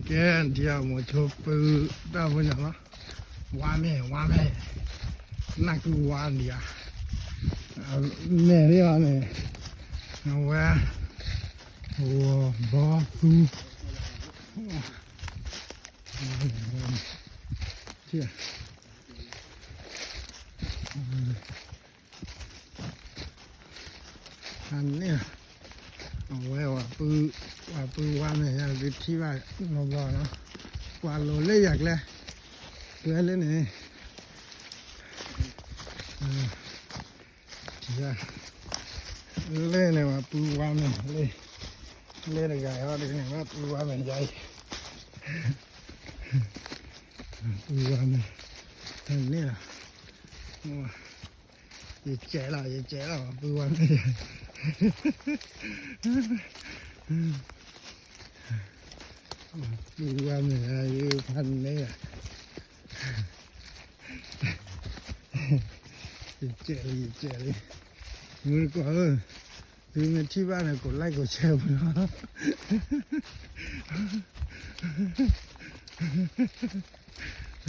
แกเดียวมาชบปืนตาบุญยังละว่าแม่นักว่าเนี่ยแม่เรียกเนี่ยเอาไว้โอ้บ้าซูเชี่ยอันนี้เอาไว้ว่าปืนว่าแม่ยังติดที่ว่าเราบอกเนาะว่าโลเล่อยากเลยเพื่อนเล่นนี่เชี่ยเล่นเลยว่าปืนว่าแม่เล่เลยไงว่าเด็กเนี่ยว่าปืนว่าแม่ใหญ่ปืนว่าแม่อันนี้ล่ะอย่าแจ๋แล้วปืนว่าแม่ใหญ่ปืนว่าแม่ใหญ่พันนี่อ่ะเจ๋เลยมือก็คือเมื่อที่บ้านเนี่ยกดไลค์กดแชร์ไปเนาะ